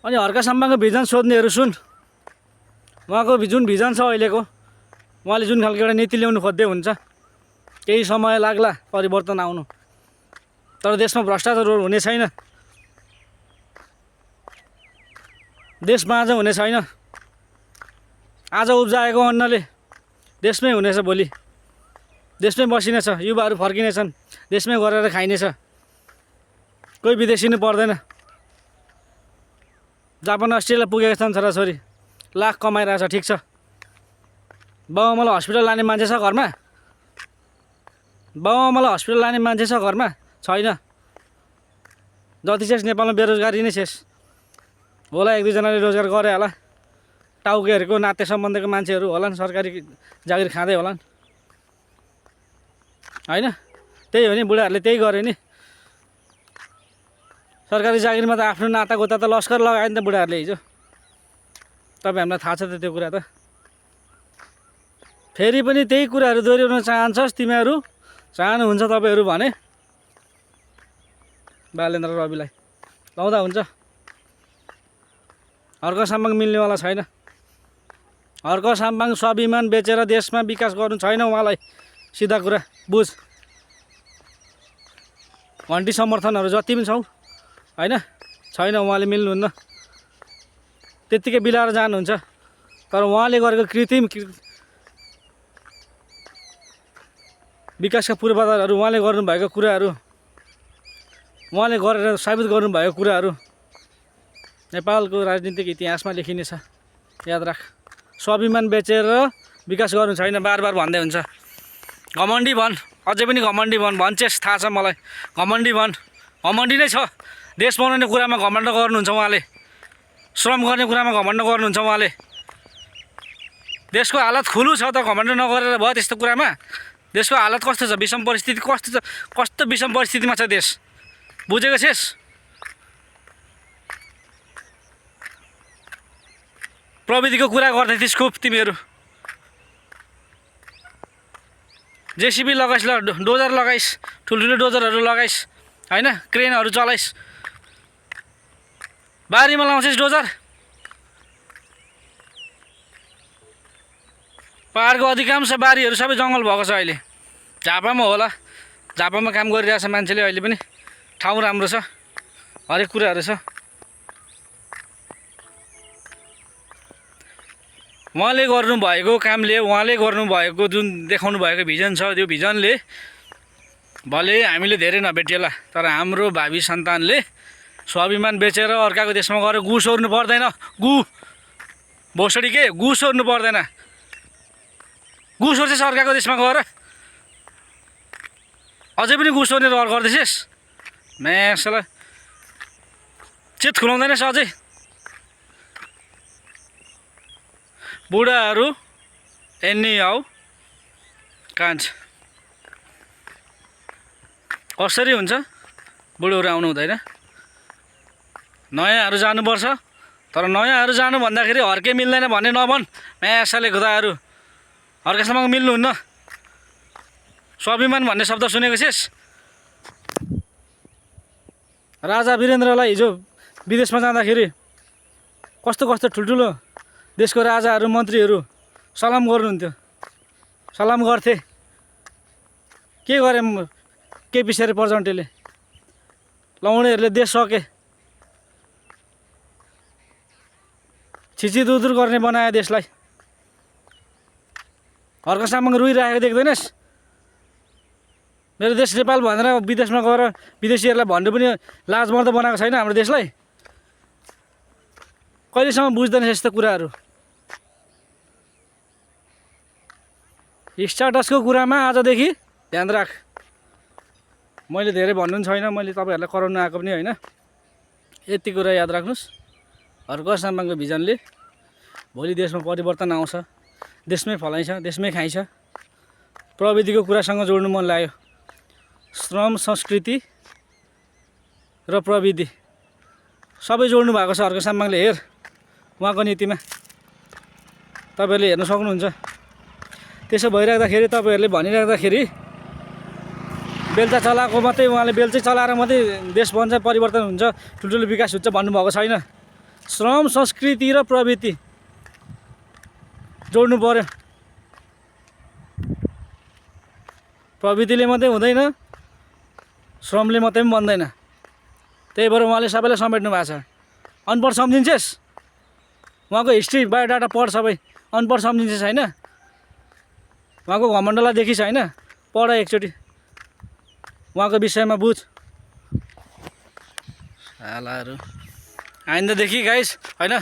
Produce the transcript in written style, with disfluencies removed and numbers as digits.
अनि हर्का साम्बाङको भिजन सोध्नेहरू सुन, उहाँको जुन भिजन छ अहिलेको, उहाँले जुन खालको एउटा नीति ल्याउनु खोज्दै हुन्छ, केही समय लाग्ला परिवर्तन आउनु, तर देशमा भ्रष्टाचार हुने छैन, देश बाँझो हुने छैन। आज उब्जाएको अन्नले देशमै हुनेछ, भोलि देशमै बसिनेछ, युवाहरू फर्किनेछन्, देशमै गरेर खाइनेछ, कोही विदेशिनु पर्दैन। जापान अस्ट्रेलिया पुगेका छन् छोराछोरी, लाख कमाइरहेछ, ठिक छ। बाउआमालाई हस्पिटल लाने मान्छे छ घरमा? बाउआमालाई हस्पिटल लाने मान्छे छ घरमा? छैन। जति शेष नेपालमा बेरोजगारी नै शेष होला। एक दुईजनाले रोजगार गरे होला, टाउकेहरूको नाते सम्बन्धको मान्छेहरू होलान्, सरकारी जागिर खाँदै होलान्, होइन? त्यही हो नि, बुढाहरूले त्यही गर्यो नि। सरकारी जागिरमा त आफ्नो नाता गोता त लस्कर लगायो नि त बुढाहरूले हिजो। तपाईँ हामीलाई थाहा छ त त्यो कुरा त। फेरि पनि त्यही कुराहरू दोहोऱ्याउन चाहन्छस् तिमीहरू, चाहनुहुन्छ तपाईँहरू भने बालेन्द्र रविलाई लाउँदा हुन्छ। हर्क साम्बाङ मिल्नेवाला छैन। हर्क साम्बाङ स्वाभिमान बेचेर देशमा विकास गर्नु छैन उहाँलाई, सिधा कुरा बुझ। घन्टी समर्थनहरू जति पनि छौ, होइन? छैन, उहाँले मिल्नुहुन्न, त्यत्तिकै बिलाएर जानुहुन्छ। तर उहाँले गरेको कृत्रिम विकासका पूर्वाधारहरू, उहाँले गर्नुभएको कुराहरू, उहाँले गरेर साबित गर्नुभएको कुराहरू नेपालको राजनीतिक इतिहासमा लेखिनेछ, याद राख। स्वाभिमान बेचेर विकास गर्नु छैन, बार बार भन्दै हुन्छ। घमण्डी भन्, अझै पनि घमण्डी भन्, भन्छेस्, थाहा छ मलाई। घमण्डी भन्, घमण्डी नै छ। देश बनाउने कुरामा घमण्ड गर्नुहुन्छ उहाँले, श्रम गर्ने कुरामा घमण्ड गर्नुहुन्छ उहाँले। देशको हालत खुलु छ त घमण्ड नगरेर भयो त्यस्तो कुरामा? देशको हालत कस्तो छ, विषम परिस्थिति कस्तो छ, कस्तो विषम परिस्थितिमा छ देश, बुझेको छेस्? प्रविधिको कुरा गर्दै थिइस् खुब तिमीहरू। जेसिबी लगाइस्, ल डोजर लगाइस्, ठुल्ठुलो डोजरहरू लगाइस्, होइन? क्रेनहरू चलाइस्, बारीमा लाउँछस् डोजर। पहाडको अधिकांश बारीहरू सबै जङ्गल भएको छ अहिले। झापामा होला, झापामा काम गरिरहेछ मान्छेले अहिले पनि, ठाउँ राम्रो छ, हरेक कुराहरू छ। उहाँले गर्नुभएको कामले, उहाँले गर्नुभएको जुन देखाउनु भएको भिजन छ, त्यो भिजनले भले हामीले धेरै नभेटिएला, तर हाम्रो भावी सन्तानले स्वाभिमान बेचेर अर्काको देशमा गएर गु सोर्नु पर्दैन। गु भोसडी के गु सोर्नु पर्दैन। गु सोर्छेस् अर्काको देशमा गएर, अझै पनि गु सोर्ने रहर गर्दैछेस्? म्यासलाई चित खुलाउँदैनस् अझै। बुढाहरू एनी आऊ कान्छ, कसरी हुन्छ? बुढोहरू आउनु हुँदैन, नयाँहरू जानुपर्छ। तर नयाँहरू जानु भन्दाखेरि हर्के मिल्दैन भन्ने नभन्, म्यासाले खुदाहरू। हर्केसँग मिल्नुहुन्न। स्वाभिमान भन्ने शब्द सुनेको छेस्? राजा वीरेन्द्रलाई हिजो विदेशमा जाँदाखेरि कस्तो कस्तो ठुल्ठुलो देशको राजाहरू, मन्त्रीहरू सलाम गर्नुहुन्थ्यो, सलाम गर्थे। के गरे केपी शर्मा प्रचण्डले? उनीहरूले देश सके, छिचिदुदुर गर्ने बनायो देशलाई। हर्क साम्बाङ रोइरहेको देख्दैनस्? मेरो देश नेपाल भनेर विदेशमा गएर विदेशीहरूलाई भन्नु पनि लाजमर्दो बनाएको छैन हाम्रो देशलाई। कहिलेसम्म बुझ्दैनस् यस्तो कुराहरू? स्ट्याटसको कुरामा आजदेखि ध्यान राख। मैले धेरै भन्नु छैन, मैले तपाईँहरूलाई कराउनु आएको पनि होइन। यति कुरा याद राख्नुहोस्, हर्क साम्बाङको भिजनले भोलि देशमा परिवर्तन आउँछ, देशमै फलाइन्छ, देशमै खाइन्छ। प्रविधिको कुरासँग जोड्नु मन लाग्यो। श्रम, संस्कृति र प्रविधि सबै जोड्नु भएको छ हर्क साम्बाङले। हेर उहाँको नीतिमा तपाईँहरूले हेर्न सक्नुहुन्छ। त्यसो भइराख्दाखेरि तपाईँहरूले भनिराख्दाखेरि बेल्चा चलाएको मात्रै, उहाँले बेल्चै चलाएर मात्रै देश बन्छ, परिवर्तन हुन्छ, ठुल्ठुलो विकास हुन्छ भन्नुभएको छैन। श्रम, संस्कृति र प्रवृत्ति जोड्नु पर्यो। प्रवृत्तिले मात्रै हुँदैन, श्रमले मात्रै पनि बन्दैन। त्यही भएर उहाँले सबैलाई समेट्नु भएको छ। अनपढ सम्झिन्छेस्, उहाँको हिस्ट्री बायोडाटा पढ, सबै अनपढ सम्झिन्छेस् होइन। उहाँको घमण्डलाई देखिस् होइन, पढ एकचोटि, उहाँको विषयमा बुझ। सालाहरू आइन्दादेखि गाइस होइन